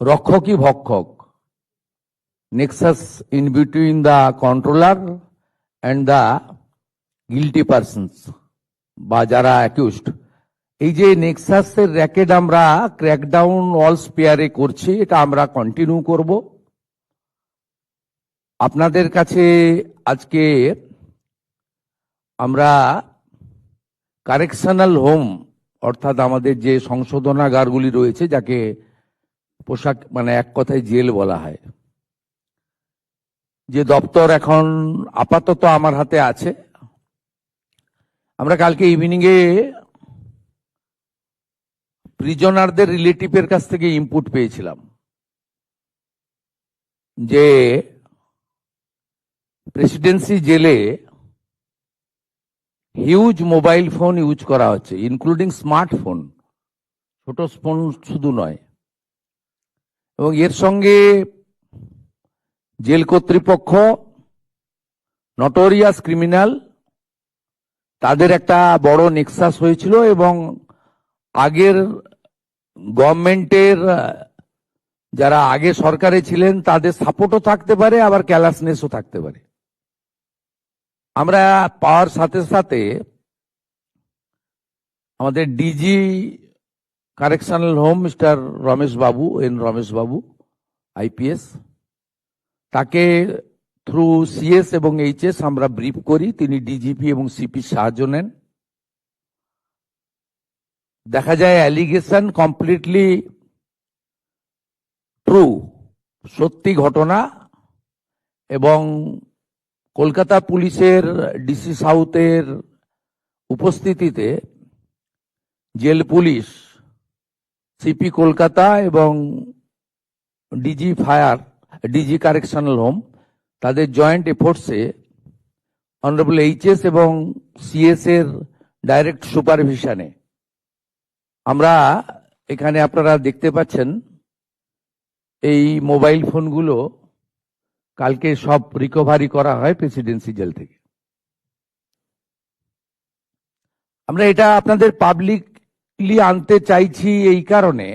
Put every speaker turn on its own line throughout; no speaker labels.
রক্ষকই ভক্ষক, nexus in between the controller and the guilty persons বা যারা অ্যাকিউজড। এই যে নেক্সাসের র্যাকেট আমরা ক্র্যাকডাউন অল স্পেয়ারে করছি, এটা আমরা কন্টিনিউ করব। আপনাদের কাছে আজকে আমরা কারেকশনাল হোম অর্থাৎ আমাদের যে সংশোধনাগারগুলি রয়েছে, যাকে পোশাক মানে এক কথায় জেল বলা হয়, যে দপ্তর এখন আপাতত আমার হাতে আছে। আমরা কালকে ইভিনিং এ প্রিজনারদের রিলেটিভের কাছ থেকে ইনপুট পেয়েছিলাম যে প্রেসিডেন্সি জেলে হিউজ মোবাইল ফোন ইউজ করা হচ্ছে, ইনক্লুডিং স্মার্টফোন, ছোট ফোন শুধু নয়। এবং এর সঙ্গে জেল কর্তৃপক্ষ, নটোরিয়াস ক্রিমিনাল, তাদের একটা বড় নেক্সাস হয়েছিল এবং আগের গভর্নমেন্টের যারা আগে সরকারে ছিলেন তাদের সাপোর্টও থাকতে পারে, আবার ক্যালাসনেসও থাকতে পারে। আমরা পাওয়ার সাথে সাথে আমাদের DG correctional home mister Ramesh Babu, Ramesh Babu IPS, তাকে থ্রু সিএস এবং এইচএস আমরা ব্রিফ করি। তিনি ডিজিপি এবং সিপি সাহায্য নেন। দেখা যায় অ্যালিগেশন কমপ্লিটলি ট্রু, সত্যি ঘটনা। এবং কলকাতা পুলিশের ডিসি সাউথের উপস্থিতিতে জেল পুলিশ, সিপি কলকাতা এবং DG fire, DG correctional home, তাদের জয়েন্ট এফোর্টসে অনারেবল এইচএস এবং সিএস এর ডাইরেক্ট সুপারভিশনে আমরা এখানে আপনারা দেখতে পাচ্ছেন এই মোবাইল ফোনগুলো কালকে সব রিকভারি করা হয় প্রেসিডেন্সি জেল থেকে। আমরা এটা আপনাদের পাবলিকলি আনতে চাইছি এই কারণে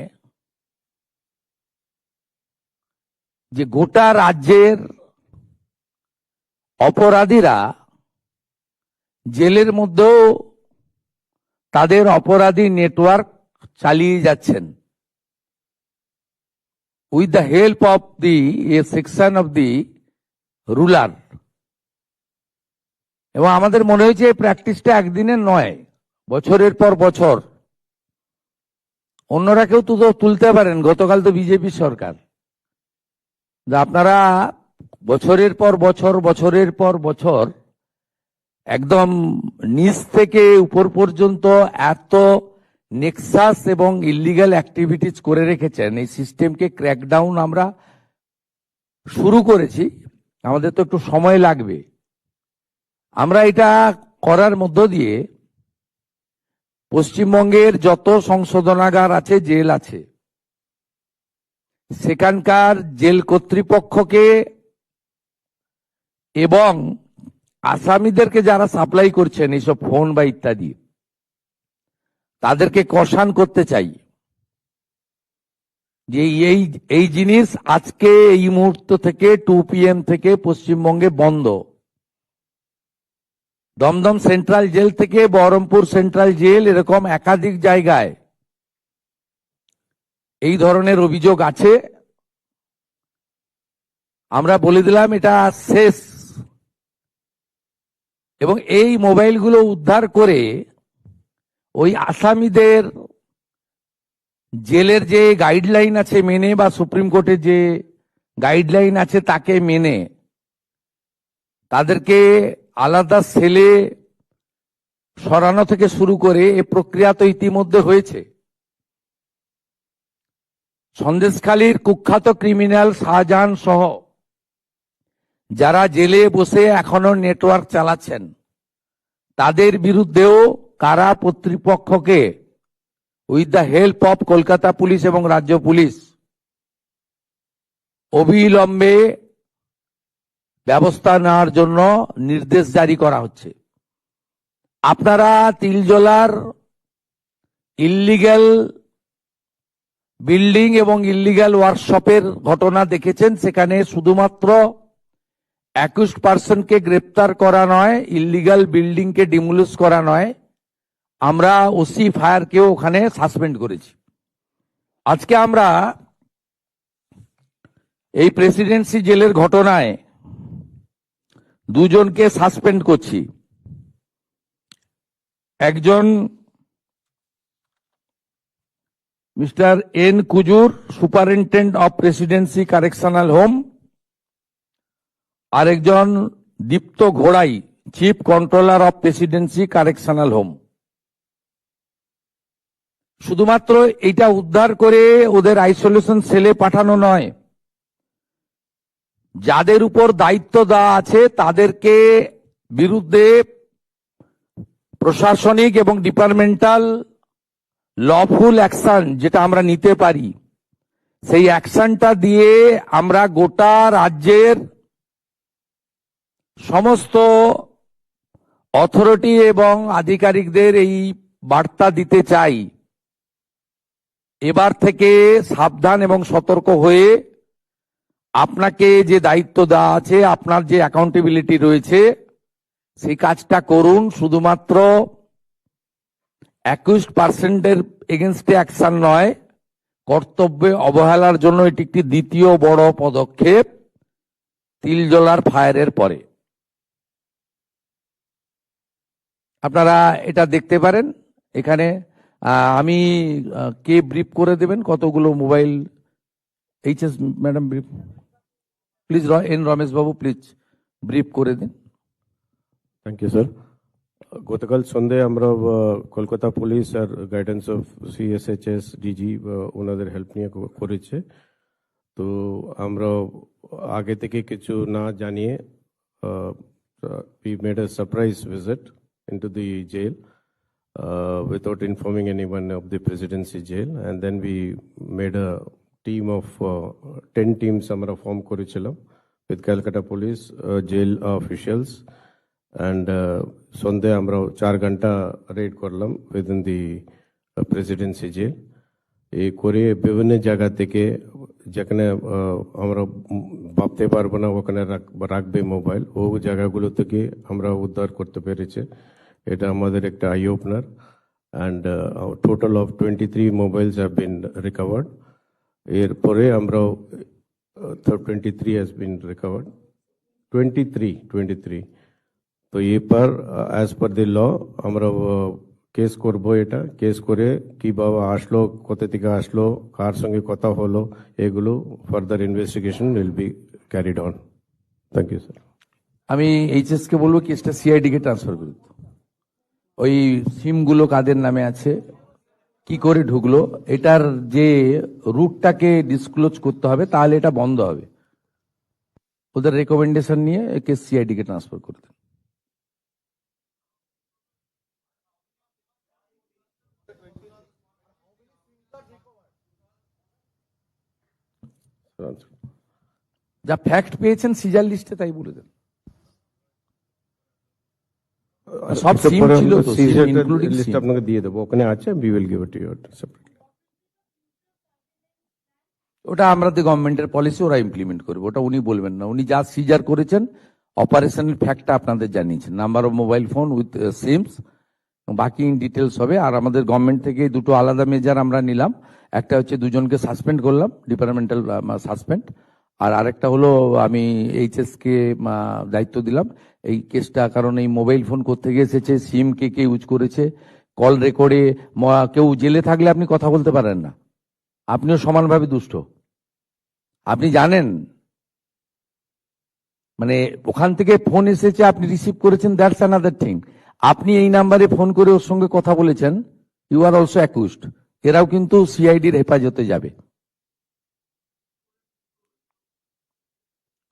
যে গোটা রাজ্যের অপরাধীরা জেলের মধ্যেও তাদের অপরাধী নেটওয়ার্ক চালিয়ে যাচ্ছেন with the help of the section of the ruler. এবং আমাদের মনে হয়েছে এই প্র্যাকটিসটা একদিনের নয়, বছরের পর বছর। অন্যরা কেউ তো তুলতে পারেন, গতকাল তো বিজেপি সরকার। আপনারা বছরের পর বছর, বছরের পর বছর একদম নিচ থেকে উপর পর্যন্ত এত নেক্সাস এবং ইলিগাল অ্যাক্টিভিটিস করে রেখেছেন। এই সিস্টেমকে ক্র্যাকডাউন আমরা শুরু করেছি, আমাদের তো একটু সময় লাগবে। আমরা এটা করার মধ্য দিয়ে পশ্চিমবঙ্গের যত সংশোধনাগার আছে, জেল আছে, সেখানকার জেল কর্তৃপক্ষকে এবং আসামিদেরকে যারা সাপ্লাই করছেন এইসব ফোন বা ইত্যাদি, তাদেরকে কষান করতে চাই যে এই জিনিস আজকে এই মুহূর্ত থেকে 2 PM থেকে পশ্চিমবঙ্গে বন্ধ। দমদম সেন্ট্রাল জেল থেকে বহরমপুর সেন্ট্রাল জেল, এরকম একাধিক জায়গায় এই ধরনের অভিযোগ আছে। আমরা বলে দিলাম এটা শেষ। এবং এই মোবাইলগুলো উদ্ধার করে ওই আসামিদের জেলের যে গাইডলাইন আছে মেনে, বা সুপ্রিম কোর্টের যে গাইডলাইন আছে তাকে মেনে, তাদেরকে আলাদা সেলে সরানো থেকে শুরু করে এ প্রক্রিয়া তো ইতিমধ্যে হয়েছে। সন্দেশখালীর কুখ্যাত ক্রিমিনাল শাহজাহান সহ যারা জেলে বসে এখনো নেটওয়ার্ক চালাচ্ছেন, তাদের বিরুদ্ধেও কারা কর্তৃপক্ষকে with the help of Kolkata police এবং রাজ্য পুলিশ অবিলম্বে ব্যবস্থা নেওয়ার জন্য নির্দেশ জারি করা হচ্ছে। আপনারা তিলজলার ইল্লিগ্যাল বিল্ডিং এবং ইল্লিগাল ওয়ার্কশপের ঘটনা দেখেছেন, সেখানে শুধুমাত্র 21% গ্রেপ্তার করা নয়, ইল্লিগাল বিল্ডিং কে ডিমোলিশ করা নয়, আমরা ওসি ফায়ারকেও ওখানে সাসপেন্ড করেছি। আজকে আমরা এই প্রেসিডেন্সি জেলের ঘটনায় দুজনকে সাসপেন্ড করছি। একজন mister N Kujur, superintendent of presidency correctional home, আরেকজন দীপ্ত ঘোড়াই, chief controller of presidency correctional home. শুধুমাত্র এটা উদ্ধার করে ওদের আইসোলেশন সেলে পাঠানো নয়, যাদের উপর দায়িত্ব দেওয়া আছে তাদেরকে বিরুদ্ধে প্রশাসনিক এবং ডিপার্টমেন্টাল লফুল অ্যাকশন যেটা আমরা নিতে পারি, সেই অ্যাকশনটা দিয়ে আমরা গোটা রাজ্যের সমস্ত অথরিটি এবং আধিকারিকদের এই বার্তা দিতে চাই, এবার থেকে সাবধান এবং সতর্ক হয়ে আপনাকে যে দায়িত্ব দেওয়া আছে, আপনার যে অ্যাকাউন্টেবিলিটি রয়েছে, সেই কাজটা করুন। শুধুমাত্র 21% এগেনস্টে অ্যাকশন নয়, কর্তব্যে অবহেলার জন্য এটি একটি দ্বিতীয় বড় পদক্ষেপ তিলজলার ফায়ারের পরে। আপনারা এটা দেখতে পারেন এখানে। আমি কে ব্রিফ করে দেবেন কতগুলো mobile? HS madam brief please. N Ramesh babu please brief করে দিন।
Thank you sir. গতকাল সন্ধ্যায় আমরা কলকাতা পুলিশ আর গাইডেন্স অফ সিএসএইচএস ডিজি ওনাদের হেল্প নিয়ে করেছে। তো আমরা আগে থেকে কিছু না জানিয়ে we made a surprise visit into the jail without informing anyone of the presidency jail, and then we made a team of 10 teams আমরা ফর্ম করেছিলাম with Calcutta police jail officials, and সন্ধ্যে আমরা 4 ঘন্টা রেড করলাম within the presidency jail। এই করে বিভিন্ন জায়গা থেকে যেখানে আমরা ভাবতে পারবো না ওখানে রাখবে মোবাইল, ও জায়গাগুলো থেকে আমরা উদ্ধার করতে পেরেছে। এটা আমাদের একটা I opener. And total of 23 mobiles have been recovered. এরপরে আমরা 23 হ্যাজ বিন রিকভার্ড। 23 তো এরপর অ্যাজ পার দি ল আমরা কেস করব। এটা কেস করে কিভাবে আসলো, কোথা থেকে আসলো, কার সঙ্গে কথা হলো, এগুলো further investigation will be carried on. Thank you sir.
আমি এইচএস কে বলবো কেসটা সিআইডি কে ট্রান্সফার করতে। ওই সিমগুলো কাদের নামে আছে, কি করে ঢুকলো, এটার যে রুটটাকে ডিসক্লোজ করতে হবে, তাহলে এটা বন্ধ হবে। ওদের রেকমেন্ডেশন নিয়ে কেস সিআইডি কে ট্রান্সফার করে দেন। যা ফ্যাক্ট পেয়েছেন সিজার লিস্টে তাই বলে দেন। সব সিম ছিল তো, ইনক্লুডিং
লিস্ট আপনাকে দিয়ে দেবো, ওখানে আছে, we will give it to you separately.
ওটা আমাদের গভর্নমেন্টের পলিসি, ওরা ইমপ্লিমেন্ট করবে, ওটা উনি বলবেন না। উনি যা সিজার করেছেন অপারেশনাল ফ্যাক্টটা আপনাদের জানিয়েছেন, number of mobile phone with seems, বাকি ইন ডিটেলস হবে। আর আমাদের গভর্নমেন্ট থেকে দুটো আলাদা মেজার আমরা নিলাম। একটা হচ্ছে দুজনকে সাসপেন্ড করলাম, ডিপার্টমেন্টাল সাসপেন্ড, আর আরেকটা হলো আমি এইচএস কে দায়িত্ব দিলাম এই কেসটা। কারণ এই মোবাইল ফোন কোত্থেকে এসেছে, সিম কে কে ইউজ করেছে, কল রেকর্ডে কেউ জেলে থাকলে আপনি কথা বলতে পারেন না, আপনিও সমানভাবে দুষ্ট। আপনি জানেন মানে ওখান থেকে ফোন এসেছে, আপনি রিসিভ করেছেন, দ্যাটস অ্যানাদার থিং। আপনি এই নাম্বারে ফোন করে ওর সঙ্গে কথা বলেছেন, ইউ আর অলসো অ্যাকিউজড। এরাও কিন্তু সিআইডির হেফাজতে যাবে।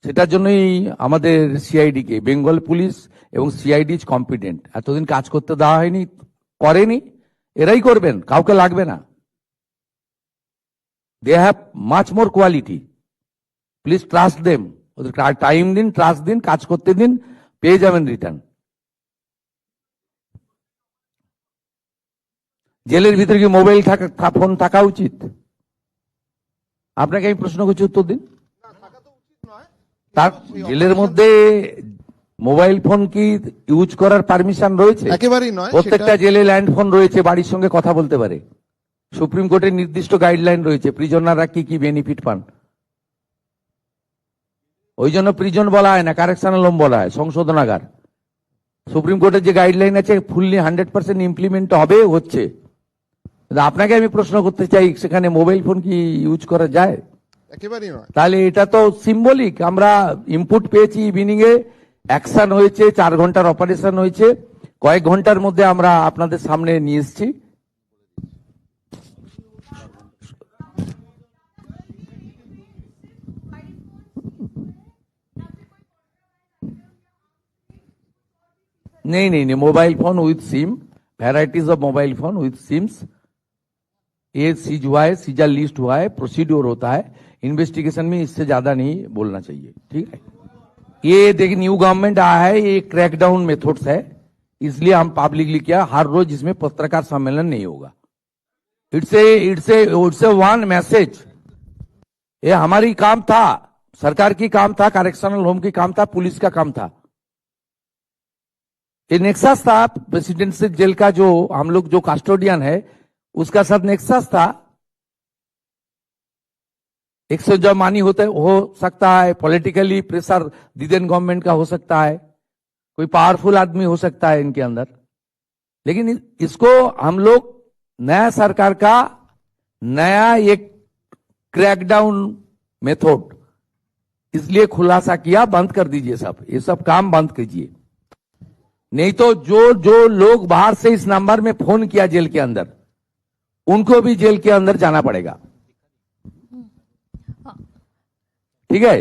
সেটার জন্যই আমাদের সিআইডি কে, বেঙ্গল পুলিশ এবং সিআইডি ইজ কম্পিটেন্ট। এতদিন কাজ করতে দেওয়া হয়নি, করেনি, এরাই করবেন, কাউকে লাগবে না। They have much more quality, please trust them. ওদের টাইম দিন, ট্রাস্ট দিন, কাজ করতে দিন, পেয়ে যাবেন রিটার্ন। জেলের ভিতরে কি মোবাইল ফোন থাকা উচিত? আপনাকে আমি প্রশ্ন করছি, উত্তর দিন। তার জেলের মধ্যে মোবাইল ফোন কি ইউজ করার পারমিশন রয়েছে?
একেবারেই নয়,
প্রত্যেকটা জেলে ল্যান্ড ফোন রয়েছে, বাড়ির সঙ্গে কথা বলতে পারে। সুপ্রিম কোর্টের নির্দিষ্ট গাইডলাইন রয়েছে প্রিজনাররা কি কি বেনিফিট পান। ওই জন্য প্রিজন বলা হয় না, কারেকশনাল হোম বলা হয়, সংশোধনাগার। সুপ্রিম কোর্টের যে গাইডলাইন আছে ফুললি 100% ইমপ্লিমেন্ট হবে, হচ্ছে। কিন্তু আপনাকে আমি প্রশ্ন করতে চাই, সেখানে মোবাইল ফোন কি ইউজ করা যায়?
একেবারেই নয়।
তাহলে এটা তো সিম্বলিক। আমরা ইনপুট পেয়েছি, ইভিনিং এ অ্যাকশন হয়েছে, 4 ঘন্টার অপারেশন হয়েছে, কয়েক ঘন্টার মধ্যে আমরা আপনাদের সামনে নিয়ে এসেছি। नहीं नहीं नहीं, mobile phone with SIM, varieties of mobile phone with SIMs, ये सीज हुआ है, सीजा लिस्ट हुआ है, प्रोसीड्योर होता है। इन्वेस्टिगेशन में इससे ज्यादा नहीं बोलना चाहिए, ठीक है। ये देखिए न्यू गवर्नमेंट आया है, ये क्रैकडाउन मेथड्स है, इसलिए हम पब्लिकली किया। हर रोज इसमें पत्रकार सम्मेलन नहीं होगा। It's a one message. ये हमारी काम था, सरकार की काम था, करेक्शनल होम की काम था, पुलिस का काम था। ये नेक्सस था प्रेसिडेंशियल जेल का, जो हम लोग जो कस्टोडियन है उसका साथ नेक्सस था। एक से जो मानी होते हो सकता है, पॉलिटिकली प्रेशर दिदेन गवर्नमेंट का हो सकता है, कोई पावरफुल आदमी हो सकता है इनके अंदर। लेकिन इसको हम लोग नया सरकार का नया एक क्रैकडाउन मेथड इसलिए खुलासा किया, बंद कर दीजिए सब, ये सब काम बंद कीजिए। नहीं तो जो लोग बाहर से इस नंबर में फोन किया जेल के अंदर, उनको भी जेल के अंदर जाना पड़ेगा, ठीक है।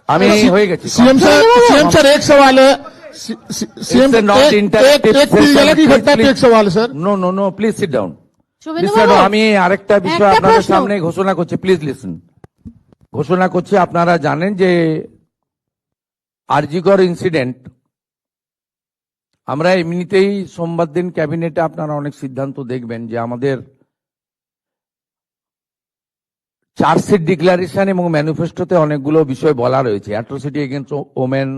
हमें होएगा
सीएम सर एक सवाल है। सीएम एक पिलजला की घटना पे एक सवाल है sir.
No no no, please sit down.
Suvendubabu,
আমি আরেকটা বিষয়
একটা
আপনাদের
প্রশ্ন।
সামনে ঘোষণা করছি, প্লিজ লিসেন। ঘোষণা করছি, আপনারা জানেন যে আরজিকর ইনসিডেন্ট, আমরা এমনিতেই সোমবার দিন ক্যাবিনেটে আপনারা অনেক সিদ্ধান্ত দেখবেন যে আমাদের চার্জশিট ডিক্লারেশন এবং ম্যানিফেস্টোতে অনেকগুলো বিষয় বলা রয়েছে, অ্যাট্রোসিটি এগেইনস্ট ওমেন,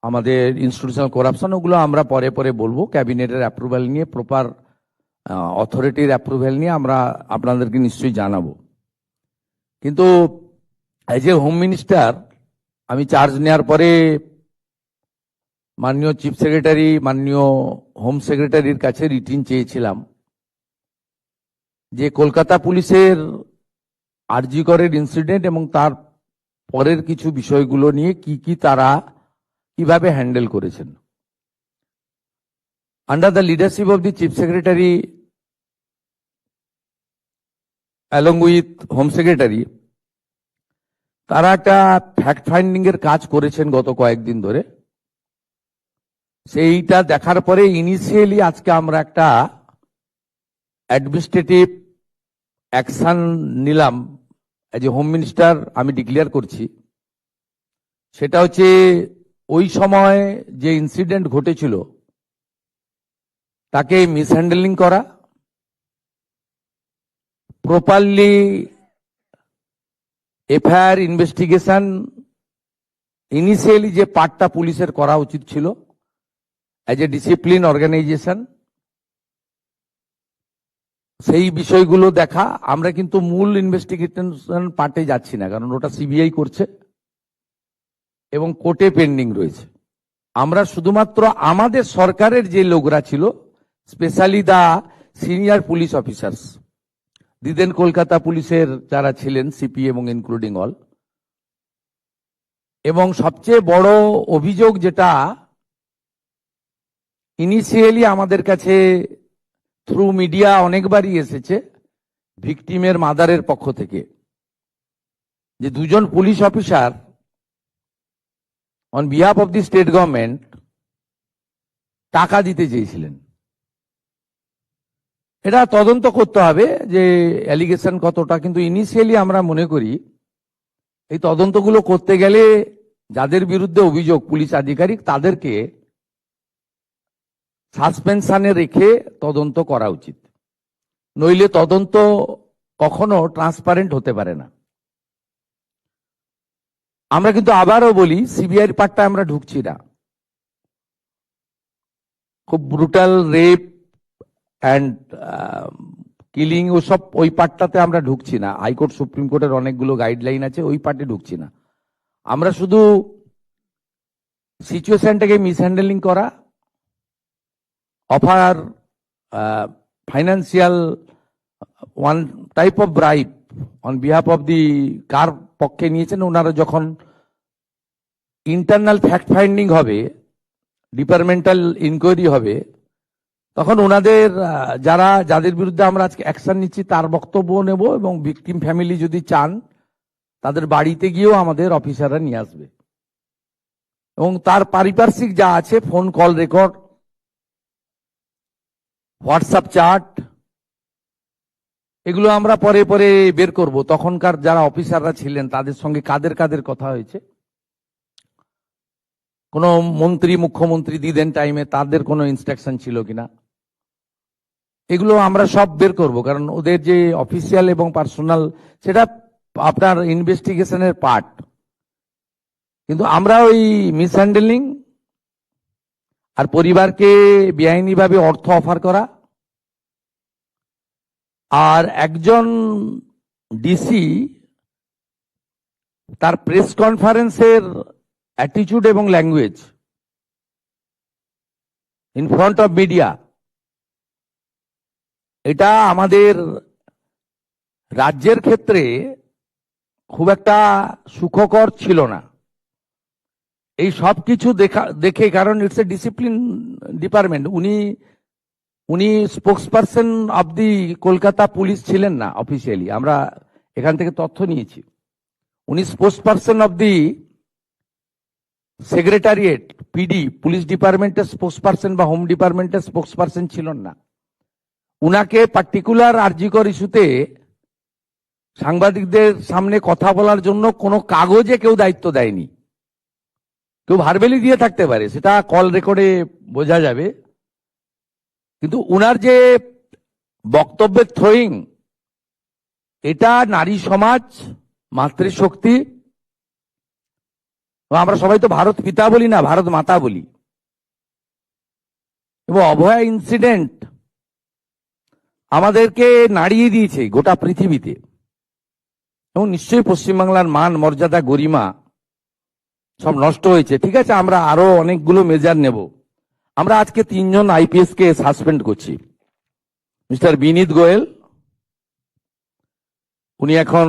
আমাদের ইনস্টিটিউশনাল করাপশন, ওগুলো আমরা পরে পরে বলবো। ক্যাবিনেটের অ্যাপ্রুভাল নিয়ে, প্রপার অথরিটির অ্যাপ্রুভাল নিয়ে আমরা আপনাদেরকে নিশ্চয়ই জানাবো। কিন্তু এজ এ হোম মিনিস্টার আমি চার্জ নেওয়ার পরে মাননীয় চিফ সেক্রেটারি, মাননীয় হোম সেক্রেটারির কাছে রিটিন চেয়েছিলাম যে কলকাতা পুলিশের আরজি করের ইনসিডেন্ট এবং তার পরের কিছু বিষয়গুলো নিয়ে কি কি তারা কিভাবে হ্যান্ডেল করেছেন। Under the leadership of the chief secretary along with home secretary, তারা একটা ফ্যাক্ট ফাইন্ডিং এর কাজ করেছেন গত কয়েকদিন ধরে। সেইটা দেখার পরে ইনিশিয়ালি আজকে আমরা একটা অ্যাডমিনিস্ট্রেটিভ অ্যাকশন নিলাম, এজ এ হোম মিনিস্টার আমি ডিক্লেয়ার করছি। সেটা হচ্ছে ওই সময় যে ইনসিডেন্ট ঘটেছিল তাকে মিসহ্যান্ডেলিং করা, প্রপারলি এফআইআর ইনভেস্টিগেশন ইনিশিয়ালি যে পার্টটা পুলিশের করা উচিত ছিল এজ এ ডিসিপ্লিন অর্গানাইজেশন, সেই বিষয়গুলো দেখা। আমরা কিন্তু মূল ইনভেস্টিগেশন পার্টে যাচ্ছি না, কারণ ওটা সিবিআই করছে এবং কোর্টে পেন্ডিং রয়েছে। আমরা শুধুমাত্র আমাদের সরকারের যে লোকরা ছিল, specially the senior police officers, দিদেন কলকাতা পুলিশের যারা ছিলেন সিপি এবং ইনক্লুডিং অল, এবং সবচেয়ে বড় অভিযোগ যেটা ইনিশিয়ালি আমাদের কাছে থ্রু মিডিয়া অনেকবারই এসেছে ভিকটিমের মাদারের পক্ষ থেকে, যে দুজন police officer on behalf of the state government টাকা দিতে চেয়েছিলেন। এটা তদন্ত করতে হবে যে অ্যালিগেশন কতটা, কিন্তু ইনিশিয়ালি আমরা মনে করি এই তদন্তগুলো করতে গেলে যাদের বিরুদ্ধে অভিযোগ পুলিশ আধিকারিক, তাদেরকে সাসপেনশনে রেখে তদন্ত করা উচিত, নইলে তদন্ত কখনো ট্রান্সপারেন্ট হতে পারে না। আমরা কিন্তু আবারও বলি সিবিআইয়ের পার্টটা আমরা ঢুকছি না। খুব ব্রুটাল রেপ অ্যান্ড কিলিং ওসব ওই পার্টটাতে আমরা ঢুকছি না। হাইকোর্ট সুপ্রিম কোর্টের অনেকগুলো গাইডলাইন আছে, ওই পার্টে ঢুকছি না। আমরা শুধু সিচুয়েশনটাকে মিসহ্যান্ডেলিং করা, offer financial one type of bribe on behalf of the কার পক্ষে নিয়েছেন ওনারা, যখন ইন্টারনাল ফ্যাক্ট ফাইন্ডিং হবে, ডিপার্টমেন্টাল ইনকোয়ারি হবে, তখন ওনাদের যাদের বিরুদ্ধে আমরা আজকে অ্যাকশন নিচ্ছি তার বক্তব্য নেব, এবং ভিকটিম ফ্যামিলি যদি চান তাদের বাড়িতে গিয়েও আমাদের অফিসাররা নিয়ে আসবে, এবং তার পারিপার্শ্বিক যা আছে phone call record, WhatsApp chat, এগুলো আমরা পরে পরে বের করব। তখনকার যারা অফিসাররা ছিলেন তাদের সঙ্গে কাদের কাদের কথা হয়েছে, কোন মন্ত্রী মুখ্যমন্ত্রী দিদেন টাইমে তাদের কোনো ইনস্ট্রাকশন ছিল কিনা, এগুলো আমরা সব বের করব। কারণ ওদের যে অফিসিয়াল এবং পার্সোনাল সেটা আপনার ইনভেস্টিগেশনের পার্ট, কিন্তু আমরা ওই মিসহ্যান্ডেলিং আর পরিবারকে বেআইনিভাবে অর্থ অফার করা, আর একজন ডিসি তার প্রেস কনফারেন্সের অ্যাটিটিউড এবং language in front of media, এটা আমাদের রাজ্যের ক্ষেত্রে খুব একটা সুখকর ছিল না। এই সব কিছু দেখে, কারণ ইটস এ ডিসিপ্লিন ডিপার্টমেন্ট, উনি spokesperson of the Kolkata police ছিলেন না অফিসিয়ালি, আমরা এখান থেকে তথ্য নিয়েছি। উনি spokesperson of the secretariat PD, police ডিপার্টমেন্টের স্পোক্সপারসন বা হোম ডিপার্টমেন্টের স্পোক্সপারসন ছিলেন না। উনাকে পার্টিকুলার আরজিকর ইস্যুতে সাংবাদিকদের সামনে কথা বলার জন্য কোনো কাগজে কেউ দায়িত্ব দেয়নি। কেউ ভার্বেলি দিয়ে থাকতে পারে, সেটা কল রেকর্ডে বোঝা যাবে, কিন্তু উনার যে বক্তব্যের থ্রোয়িং, এটা নারী সমাজ, মাতৃশক্তি, আমরা সবাই তো ভারত পিতা বলি না, ভারত মাতা বলি, এবং অভয়া ইনসিডেন্ট আমাদেরকে নাড়িয়ে দিয়েছে গোটা পৃথিবীতে, এবং নিশ্চয়ই পশ্চিমবাংলার মান মর্যাদা গরিমা সব নষ্ট হয়েছে। ঠিক আছে, আমরা আরো অনেকগুলো মেজার নেব। আমরা আজকে 3 জন আইপিএস কে সাসপেন্ড করছি। মিস্টার বিনীত গোয়েল, উনি এখন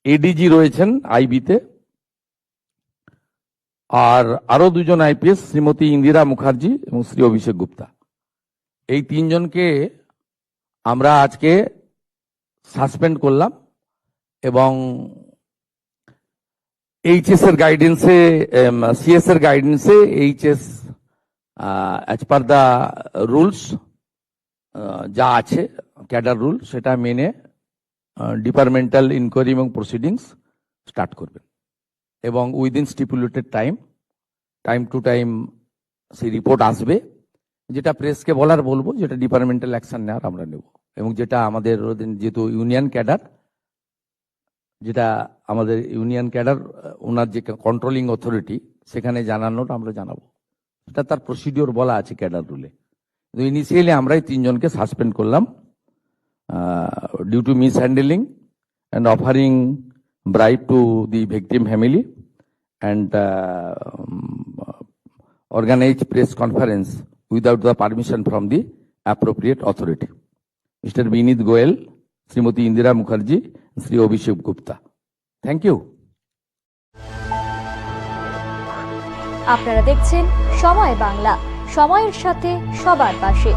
এডিজি রয়েছেন আইবিতে, আর আরো 2 জন আইপিএস, শ্রীমতী ইন্দিরা মুখার্জি এবং শ্রী অভিষেক গুপ্তা, এই 3 জনকে আমরা আজকে সাসপেন্ড করলাম, এবং এইচএস এর গাইডেন্সে, সিএস এর গাইডেন্সে HS as per the rules যা আছে ক্যাডার রুল, সেটা মেনে ডিপার্টমেন্টাল ইনকোয়ারি এবং প্রসিডিংস স্টার্ট করবেন, এবং within stipulated time to time সেই রিপোর্ট আসবে। যেটা প্রেসকে বলার বলবো, যেটা ডিপার্টমেন্টাল অ্যাকশন নেওয়ার আমরা নেব, এবং যেটা আমাদের যেহেতু ইউনিয়ন ক্যাডার, যেটা আমাদের ইউনিয়ন ক্যাডার ওনার যে কন্ট্রোলিং অথরিটি, সেখানে জানানোর আমরা জানাবো, সেটা তার প্রসিডিওর বলা আছে ক্যাডার রুলে। কিন্তু ইনিশিয়ালি আমরাই 3 জনকে সাসপেন্ড করলাম due to mishandling and offering bribe to the victim family and organized press conference without the permission from the appropriate authority. Mr. Binit Goel, Srimati Indira Mukherjee, Sri Abhishek Gupta. Thank you.
আপনারা দেখছেন সময় বাংলা, সময়ের সাথে সবার পাশে।